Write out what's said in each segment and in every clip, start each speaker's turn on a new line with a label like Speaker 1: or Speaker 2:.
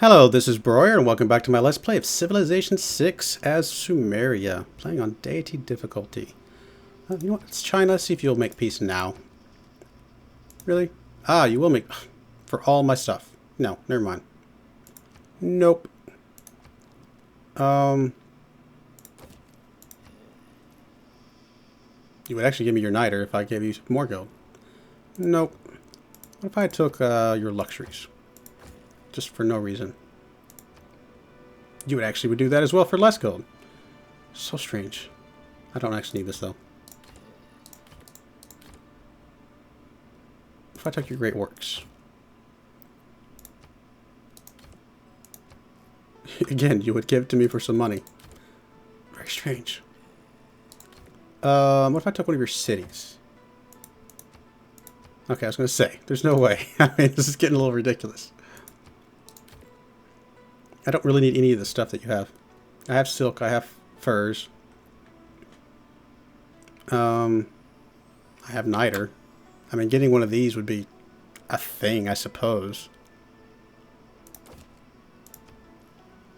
Speaker 1: Hello, this is Broyer, and welcome back to my Let's Play of Civilization 6 as Sumeria, playing on Deity difficulty. You know what, it's China, see if you'll make peace now. Really? Ah, you will make... for all my stuff. No, never mind. Nope. You would actually give me your niter if I gave you more gold. Nope. What if I took your luxuries? Just for no reason. You would actually do that as well for less gold. So strange. I don't actually need this though. If I took your great works. Again, you would give it to me for some money. Very strange. What if I took one of your cities? Okay, I was going to say, there's no way. I mean, this is getting a little ridiculous. I don't really need any of the stuff that you have. I have silk, I have furs. I have niter. I mean, getting one of these would be a thing, I suppose.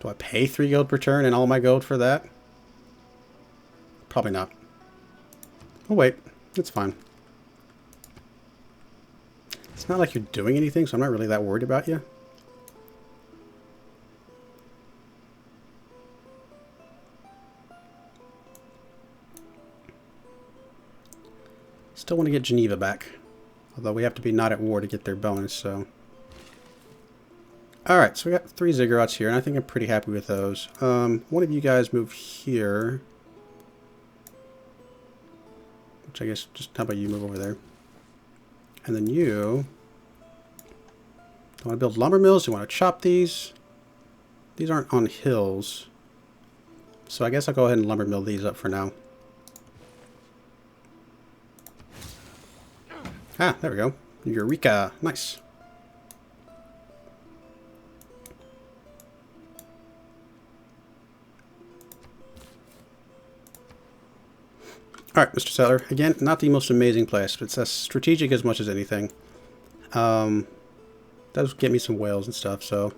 Speaker 1: Do I pay 3 gold per turn and all my gold for that? Probably not. Oh wait, it's fine. It's not like you're doing anything, so I'm not really that worried about you. Still want to get Geneva back. Although we have to be not at war to get their bonus, so... Alright, so we got 3 ziggurats here, and I think I'm pretty happy with those. One of you guys move here. Which I guess, just how about you move over there? And then you... Do you want to build lumber mills? Do you want to chop these? These aren't on hills. So I guess I'll go ahead and lumber mill these up for now. Ah, there we go. Eureka. Nice. Alright, Mr. Settler. Again, not the most amazing place, but it's as strategic as much as anything. Does get me some whales and stuff, so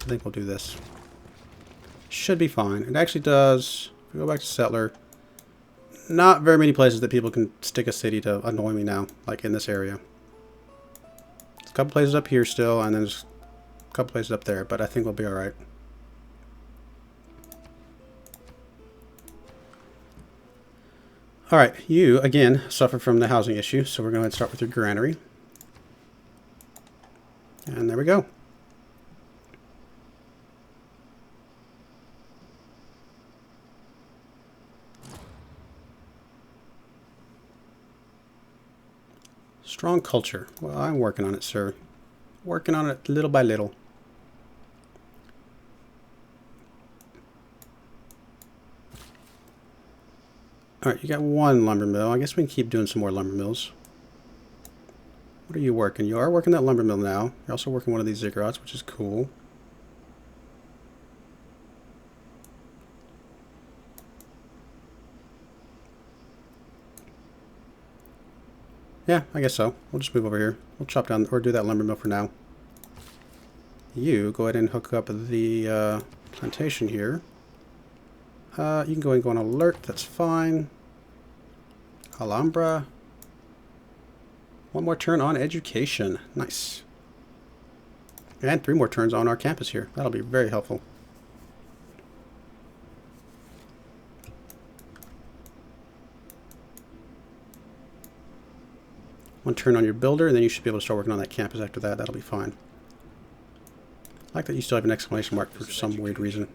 Speaker 1: I think we'll do this. Should be fine. It actually does. If we go back to Settler, not very many places that people can stick a city to annoy me now, like in this area. There's a couple places up here still, and then there's a couple places up there, but I think we'll be alright. Alright, you, again, suffer from the housing issue, so we're going to start with your granary. And there we go. Strong culture. Well, I'm working on it, sir. Working on it little by little. Alright, you got 1 lumber mill. I guess we can keep doing some more lumber mills. What are you working? You are working that lumber mill now. You're also working one of these ziggurats, which is cool. Yeah, I guess so. We'll just move over here. We'll chop down, or do that lumber mill for now. You go ahead and hook up the plantation here. You can go ahead and go on alert. That's fine. Alhambra. 1 more turn on education. Nice. And 3 more turns on our campus here. That'll be very helpful. One turn on your builder, and then you should be able to start working on that campus after that. That'll be fine. I like that you still have an exclamation mark for some weird reason.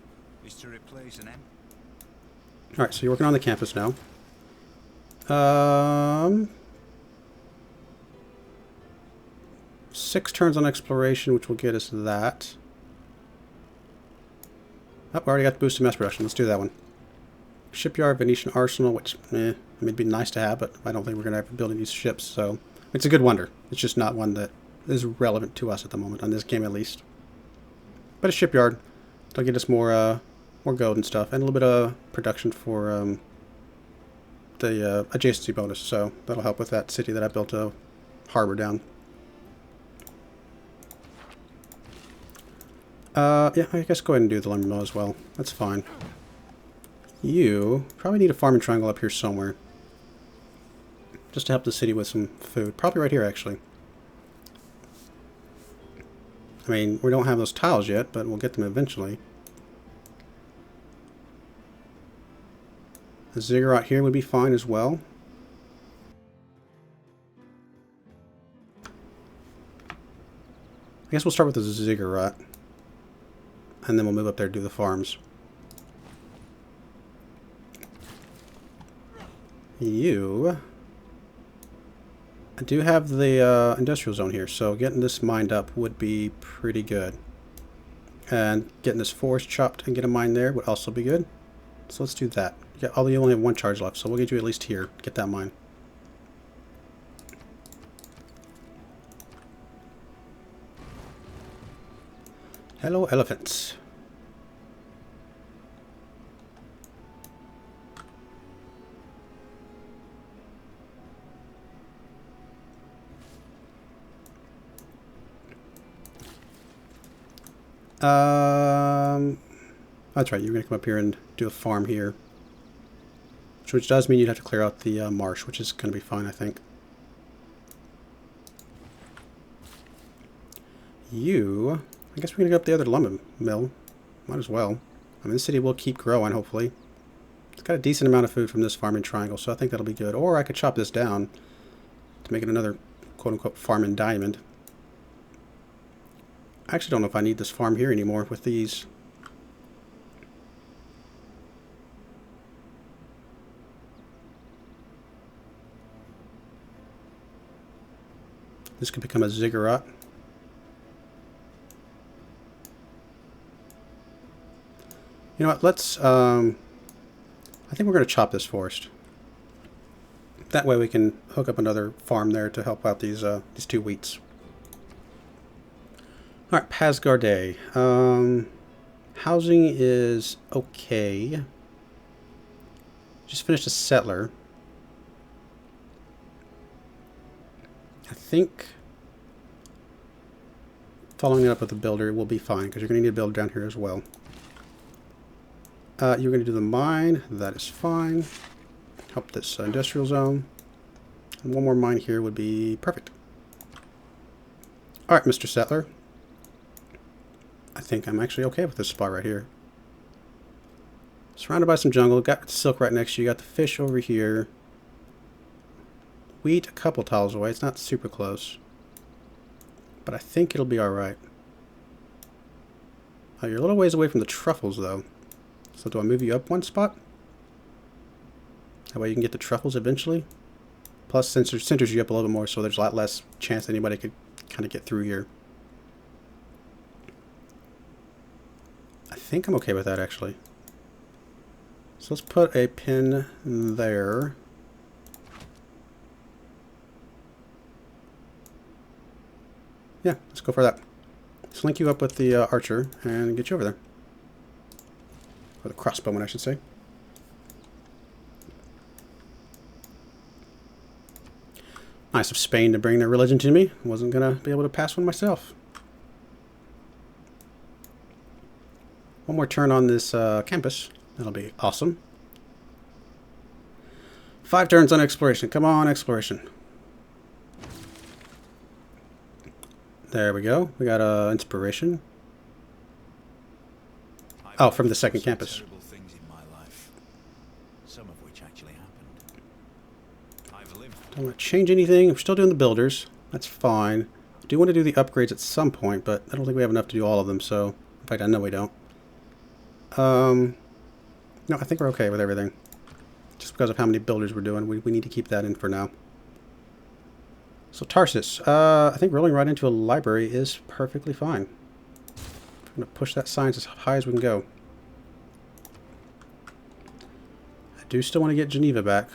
Speaker 1: Alright, so you're working on the campus now. 6 turns on exploration, which will get us that. Oh, we already got the boost to mass production. Let's do that one. Shipyard, Venetian Arsenal, which, I mean, it'd be nice to have, but I don't think we're going to have to build these ships, so... It's a good wonder. It's just not one that is relevant to us at the moment, on this game at least. But a shipyard. It'll get us more gold and stuff, and a little bit of production for the adjacency bonus, so that'll help with that city that I built a harbor down. Yeah, I guess go ahead and do the lumber mill as well. That's fine. You probably need a farming triangle up here somewhere. Just to help the city with some food. Probably right here, actually. I mean, we don't have those tiles yet, but we'll get them eventually. A ziggurat here would be fine as well. I guess we'll start with the ziggurat. And then we'll move up there to do the farms. You... I do have the industrial zone here, so getting this mined up would be pretty good. And getting this forest chopped and get a mine there would also be good. So let's do that. Yeah, although you only have one charge left, so we'll get you at least here. Get that mine. Hello, elephants. That's right, you're going to come up here and do a farm here. Which does mean you'd have to clear out the marsh, which is going to be fine, I think. You... I guess we're going to go up the other lumber mill. Might as well. I mean, this city will keep growing, hopefully. It's got a decent amount of food from this farming triangle, so I think that'll be good. Or I could chop this down to make it another quote-unquote farming diamond. I actually don't know if I need this farm here anymore with these. This could become a ziggurat. You know what, let's, I think we're going to chop this forest. That way we can hook up another farm there to help out these two wheats. Alright, Pasgarde. Housing is okay. Just finished a settler. I think following it up with a builder will be fine, because you're going to need a builder down here as well. You're going to do the mine. That is fine. Help this industrial zone. And one more mine here would be perfect. Alright, Mr. Settler. I think I'm actually okay with this spot right here. Surrounded by some jungle. Got silk right next to you. Got the fish over here. Wheat a couple tiles away. It's not super close. But I think it'll be alright. You're a little ways away from the truffles, though. So do I move you up one spot? That way you can get the truffles eventually. Plus, centers you up a little bit more, so there's a lot less chance that anybody could kind of get through here. I think I'm okay with that, actually. So let's put a pin there. Yeah, let's go for that. Let's link you up with the archer and get you over there. Or the crossbowman, I should say. Nice of Spain to bring their religion to me. Wasn't going to be able to pass one myself. One more turn on this campus. That'll be awesome. 5 turns on exploration. Come on, exploration. There we go. We got inspiration. Oh, from the second campus.
Speaker 2: Things in my life, some of which actually happened. I've lived.
Speaker 1: Don't want to change anything. We're still doing the builders. That's fine. I do want to do the upgrades at some point, but I don't think we have enough to do all of them. So, in fact, I know we don't. No, I think we're okay with everything. Just because of how many builders we're doing, we need to keep that in for now. So Tarsus, I think rolling right into a library is perfectly fine. I'm going to push that science as high as we can go. I do still want to get Geneva back.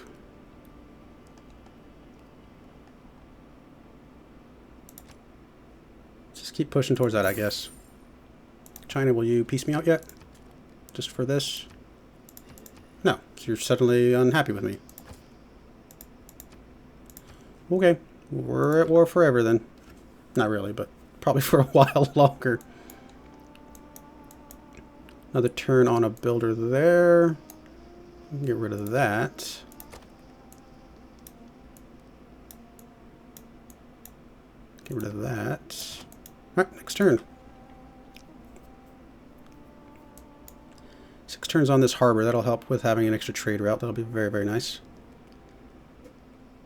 Speaker 1: Just keep pushing towards that, I guess. China, will you piece me out yet? Just for this? No, so you're suddenly unhappy with me. Okay, we're at war forever then. Not really, but probably for a while longer. Another turn on a builder there. Get rid of that. Get rid of that. Alright, next turn. 6 turns on this harbor. That'll help with having an extra trade route. That'll be very, very nice.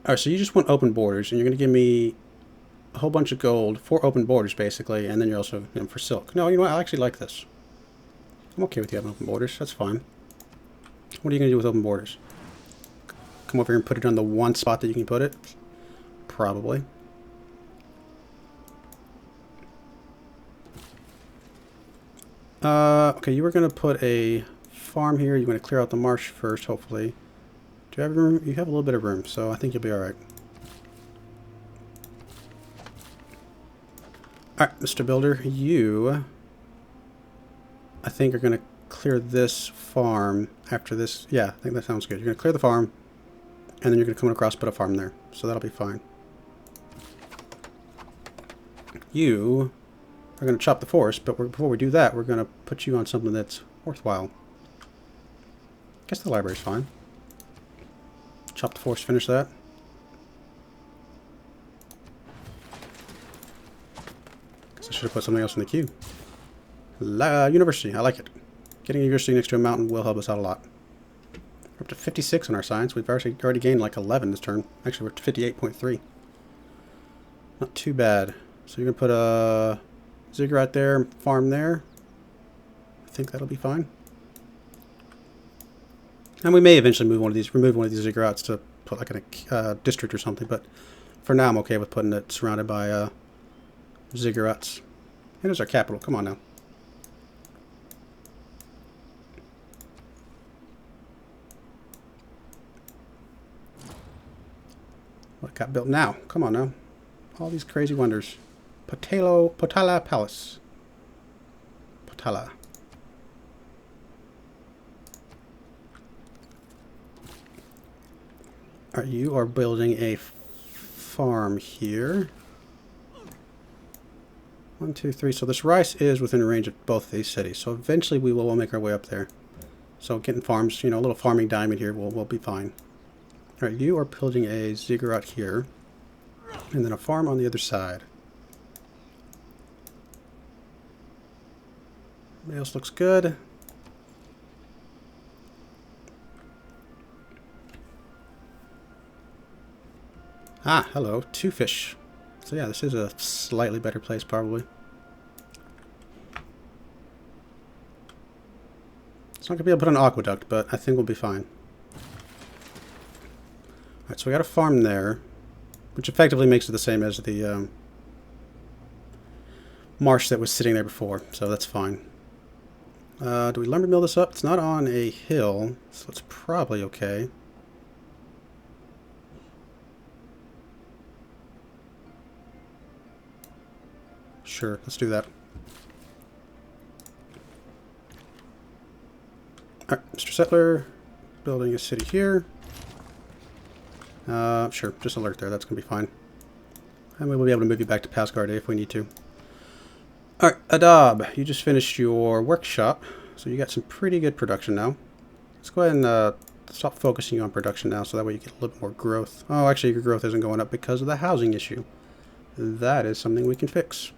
Speaker 1: Alright, so you just want open borders, and you're going to give me a whole bunch of gold for open borders, basically, and then you're also, for silk. No, you know what? I actually like this. I'm okay with you having open borders. That's fine. What are you going to do with open borders? Come over here and put it on the one spot that you can put it? Probably. Okay, you were going to put a farm here. You're going to clear out the marsh first, hopefully. Do you have room? You have a little bit of room, so I think you'll be alright. Alright, Mr. Builder, you, I think, are going to clear this farm after this. Yeah, I think that sounds good. You're going to clear the farm, and then you're going to come across and put a farm there. So that'll be fine. You are going to chop the forest, but before we do that, we're going to put you on something that's worthwhile. I guess the library's fine. Chop the forest, finish that. Guess I should have put something else in the queue. University, I like it. Getting a university next to a mountain will help us out a lot. We're up to 56 on our science. We've already gained like 11 this turn. Actually, we're at 58.3. Not too bad. So you're going to put a ziggurat there, farm there. I think that'll be fine. And we may eventually remove one of these ziggurats to put like a district or something, but for now I'm okay with putting it surrounded by ziggurats. Here's our capital. Come on now. What got built now? Come on now. All these crazy wonders. Potala Palace. Potala. Alright, you are building a farm here. 1, 2, 3. So this rice is within range of both of these cities. So eventually we will make our way up there. So getting farms, a little farming diamond here will be fine. Alright, you are building a ziggurat here. And then a farm on the other side. Everything else looks good. Ah, hello. 2 fish. So yeah, this is a slightly better place, probably. It's not going to be able to put an aqueduct, but I think we'll be fine. Alright, so we got a farm there, which effectively makes it the same as the marsh that was sitting there before, so that's fine. Do we lumber mill this up? It's not on a hill, so it's probably okay. Sure, let's do that. Alright, Mr. Settler, building a city here. Sure, just alert there, that's going to be fine. And we will be able to move you back to Pasgarde if we need to. Alright, Adab, you just finished your workshop, so you got some pretty good production now. Let's go ahead and stop focusing on production now, so that way you get a little bit more growth. Oh, actually your growth isn't going up because of the housing issue. That is something we can fix.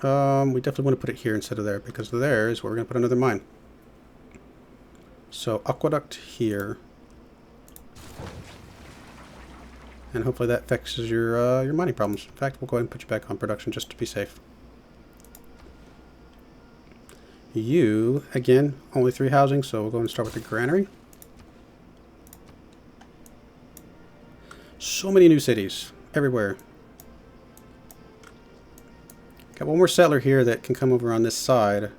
Speaker 1: We definitely want to put it here instead of there, because there is where we're going to put another mine. So, aqueduct here. And hopefully that fixes your mining problems. In fact, we'll go ahead and put you back on production just to be safe. You, again, only 3 housing, so we'll go and start with the granary. So many new cities, everywhere. Got one more settler here that can come over on this side.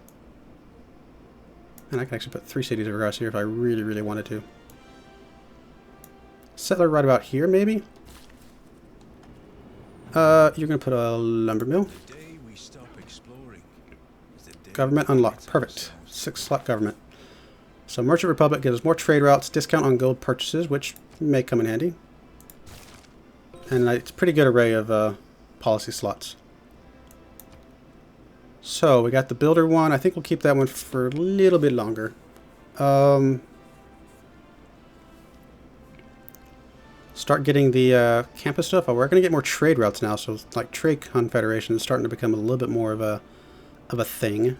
Speaker 1: And I can actually put 3 cities across here if I really, really wanted to. Settler right about here, maybe? You're going to put a lumber mill. Government unlocked. Perfect. 6-slot government. So Merchant Republic gives us more trade routes, discount on gold purchases, which may come in handy. And it's a pretty good array of policy slots. So we got the builder one. I think we'll keep that one for a little bit longer. Start getting the campus stuff. Oh, we're going to get more trade routes now, so like trade confederation is starting to become a little bit more of a thing.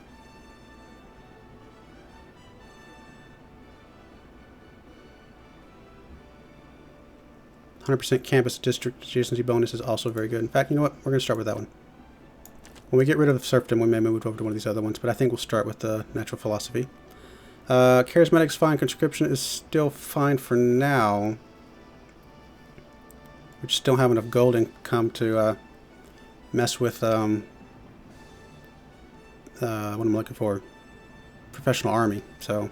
Speaker 1: %, campus district adjacency bonus is also very good. In fact, you know what? We're going to start with that one. When we get rid of serfdom, we may move over to one of these other ones, but I think we'll start with the natural philosophy. Charismatic's fine. Conscription is still fine for now. We just don't have enough gold income to mess with what I'm looking for. Professional army. So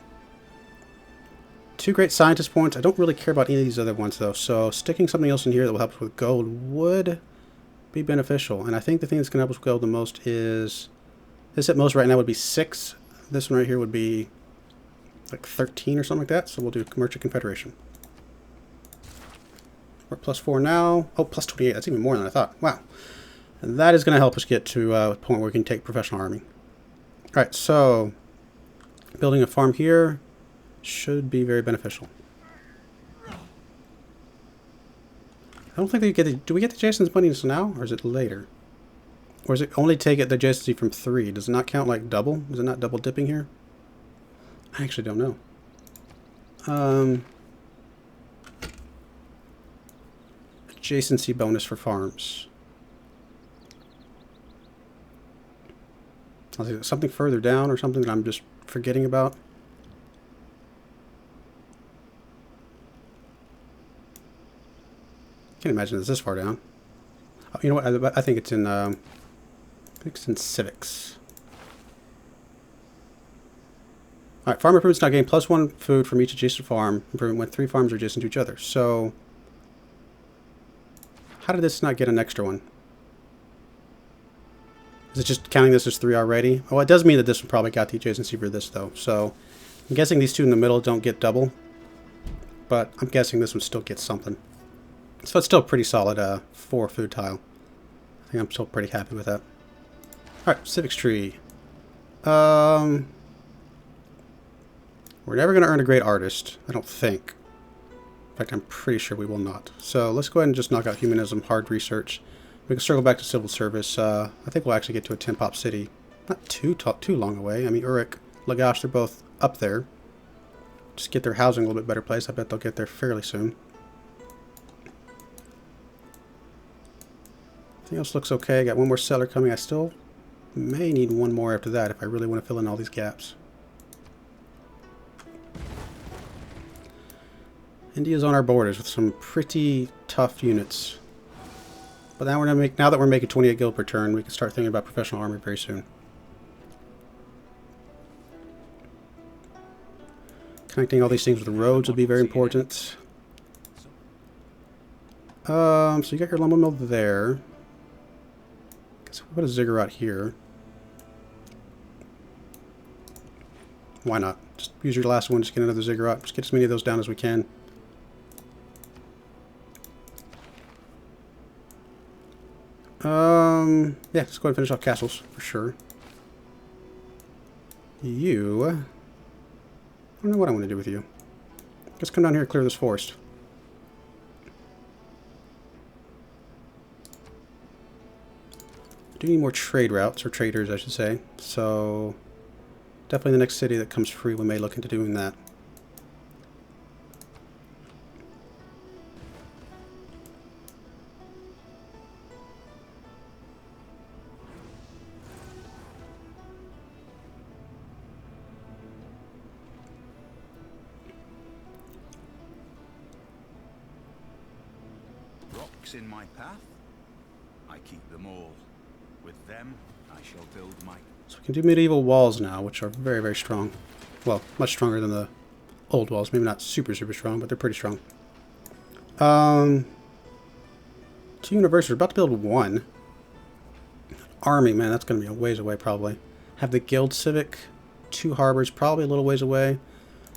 Speaker 1: 2 great scientist points. I don't really care about any of these other ones though. So sticking something else in here that will help us with gold would be beneficial. And I think the thing that's going to help us with gold the most is this at most right now would be 6. This one right here would be like 13 or something like that. So we'll do Merchant Confederation. We're at +4 now. Oh, +28. That's even more than I thought. Wow. And that is going to help us get to a point where we can take professional army. All right, so building a farm here should be very beneficial. I don't think they get the... Do we get the Jason's bonus now, or is it later? Or is it only take it the adjacency from 3? Does it not count like double? Is it not double dipping here? I actually don't know. Adjacency bonus for farms. I'll see something further down or something that I'm just forgetting about. Can't imagine it's this far down. Oh, you know what? I think it's in civics. All right, farm improvements now gain +1 food from each adjacent farm improvement when 3 farms are adjacent to each other. So, how did this not get an extra one? Is it just counting this as 3 already? Oh, it does mean that this one probably got the adjacency for this though. So, I'm guessing these 2 in the middle don't get double, but I'm guessing this one still gets something. So it's still a pretty solid 4 food tile. I think I'm still pretty happy with that. Alright, civics tree. We're never going to earn a great artist, I don't think. In fact, I'm pretty sure we will not. So let's go ahead and just knock out humanism, hard research. We can circle back to civil service. I think we'll actually get to a 10-pop city. Not too long away. I mean, Uruk, Lagash, they're both up there. Just get their housing a little bit better place. I bet they'll get there fairly soon. Everything else looks okay. Got one more settler coming. I still may need one more after that if I really want to fill in all these gaps. India's on our borders with some pretty tough units. But now now that we're making 28 gil per turn, we can start thinking about professional army very soon. Connecting all these things with roads will be very important. So you got your lumber mill there. Guess we'll put a ziggurat here. Why not? Just use your last one, just get another ziggurat. Just get as many of those down as we can. Yeah, let's go ahead and finish off castles for sure. You... I don't know what I want to do with you. Let's come down here and clear this forest. Do need more trade routes, or traders I should say. So, definitely the next city that comes free we may look into doing that.
Speaker 2: In my path, I keep them all. With them, I shall build my...
Speaker 1: So we can do medieval walls now, which are very, very strong. Well, much stronger than the old walls. Maybe not super, super strong, but they're pretty strong. 2 universities. We're about to build 1. Army, man, that's going to be a ways away probably. Have the guild civic. 2 harbors, probably a little ways away.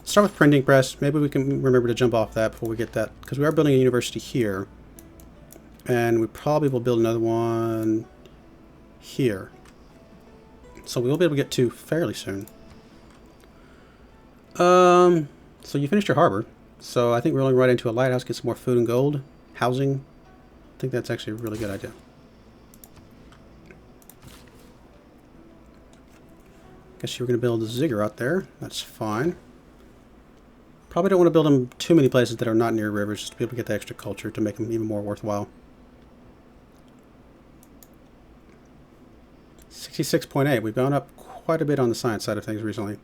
Speaker 1: Start with printing press. Maybe we can remember to jump off that before we get that, because we are building a university here. And we probably will build another one here. So we'll be able to get to fairly soon. So you finished your harbor. So I think we're rolling right into a lighthouse, get some more food and gold. Housing. I think that's actually a really good idea. Guess you were going to build a ziggurat there. That's fine. Probably don't want to build them too many places that are not near rivers, just to be able to get the extra culture to make them even more worthwhile. 66.8. We've gone up quite a bit on the science side of things recently.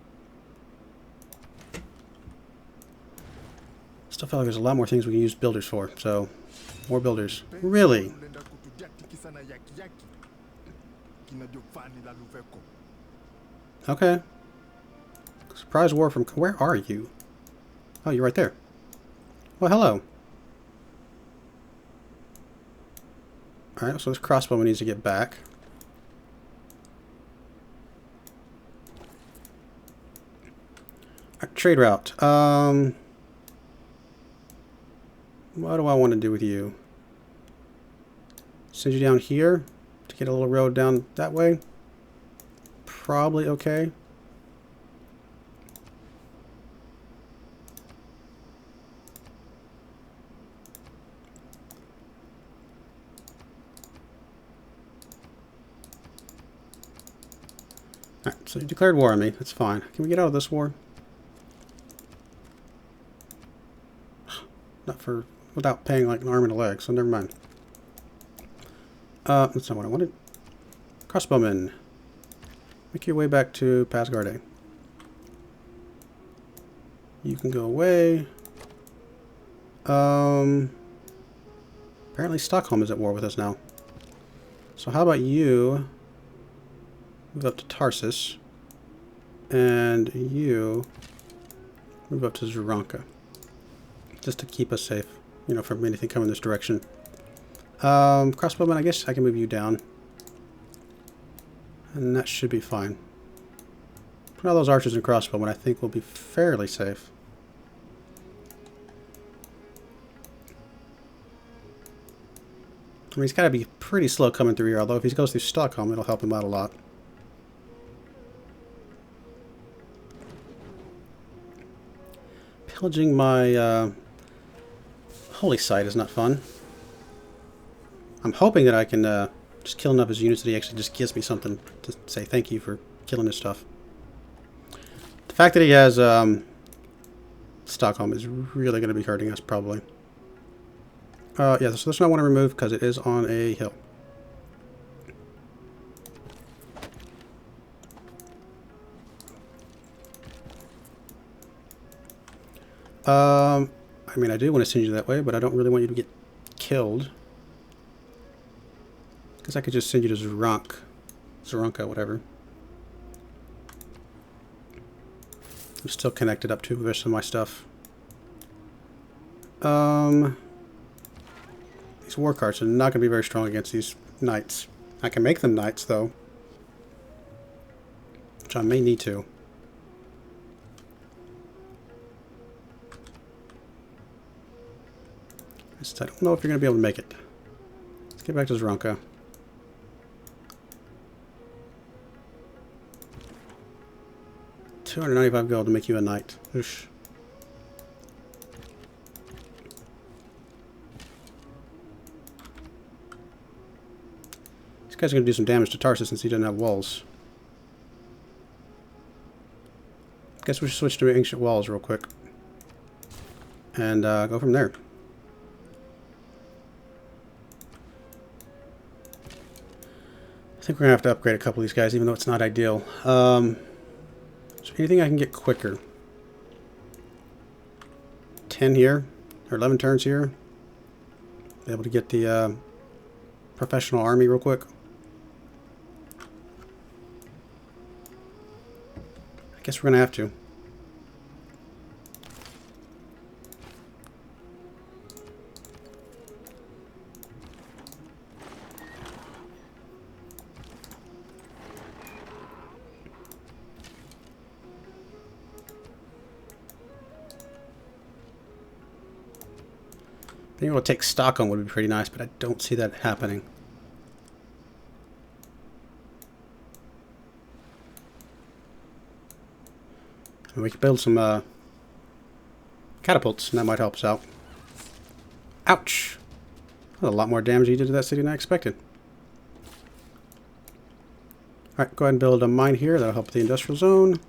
Speaker 1: Still feel like there's a lot more things we can use builders for, so more builders. Really? Okay. Surprise war from... Where are you? Oh, you're right there. Well, hello. Alright, so this crossbowman needs to get back. Trade route. What do I want to do with you? Send you down here to get a little road down that way. Probably okay. Alright, so you declared war on me. That's fine. Can we get out of this war? Not for... without paying like an arm and a leg, so never mind. That's not what I wanted. Crossbowman. Make your way back to Pasgarde. You can go away. Apparently Stockholm is at war with us now. So how about you move up to Tarsus, and you move up to Zuranka, just to keep us safe, you know, from anything coming this direction. Crossbowman, I guess I can move you down, and that should be fine. Put all those archers and crossbowmen, I think we'll be fairly safe. I mean, he's got to be pretty slow coming through here, although if he goes through Stockholm, it'll help him out a lot. Pillaging my holy site is not fun. I'm hoping that I can just kill enough of his units that he actually just gives me something to say thank you for killing his stuff. The fact that he has Stockholm is really going to be hurting us, probably. Yeah, so this one I want to remove because it is on a hill. I mean, I do want to send you that way, but I don't really want you to get killed. Because I could just send you to Zuranka, whatever. I'm still connected up to the rest of my stuff. These war carts are not going to be very strong against these knights. I can make them knights, though. Which I may need to. I don't know if you're going to be able to make it. Let's get back to Zuranka. $295 gold to make you a knight. Oosh. This guy's going to do some damage to Tarsus since he doesn't have walls. Guess we should switch to ancient walls real quick. And go from there. I think we're going to have to upgrade a couple of these guys, even though it's not ideal. So anything I can get quicker? 10 here, or 11 turns here. Be able to get the professional army real quick. I guess we're going to have to. Being able to take Stockholm would be pretty nice, but I don't see that happening. And we can build some catapults, and that might help us out. Ouch! That's a lot more damage he did to that city than I expected. Alright, go ahead and build a mine here. That'll help with the industrial zone.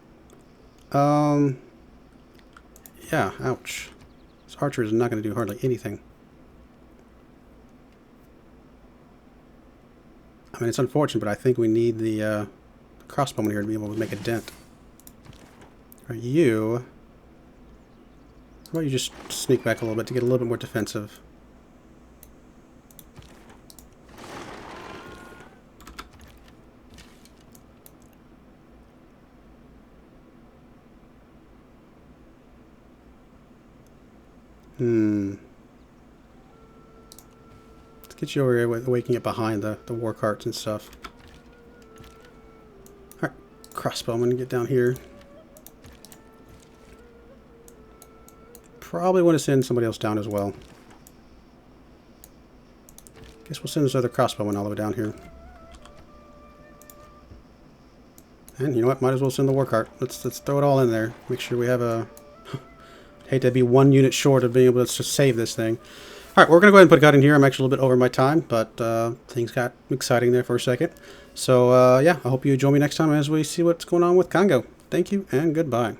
Speaker 1: Yeah, ouch. This archer is not going to do hardly anything. I mean, it's unfortunate, but I think we need the crossbowman here to be able to make a dent. Alright, you... How about you just sneak back a little bit to get a little bit more defensive? Let's get you over here with waking it behind the war carts and stuff. Alright, crossbowman, get down here. Probably want to send somebody else down as well. Guess we'll send this other crossbowman all the way down here. And you know what? Might as well send the war cart. Let's throw it all in there. Make sure we have a... Hate to be 1 unit short of being able to save this thing. Alright, we're going to go ahead and put a cut in here. I'm actually a little bit over my time, but things got exciting there for a second. So, yeah, I hope you join me next time as we see what's going on with Congo. Thank you, and goodbye.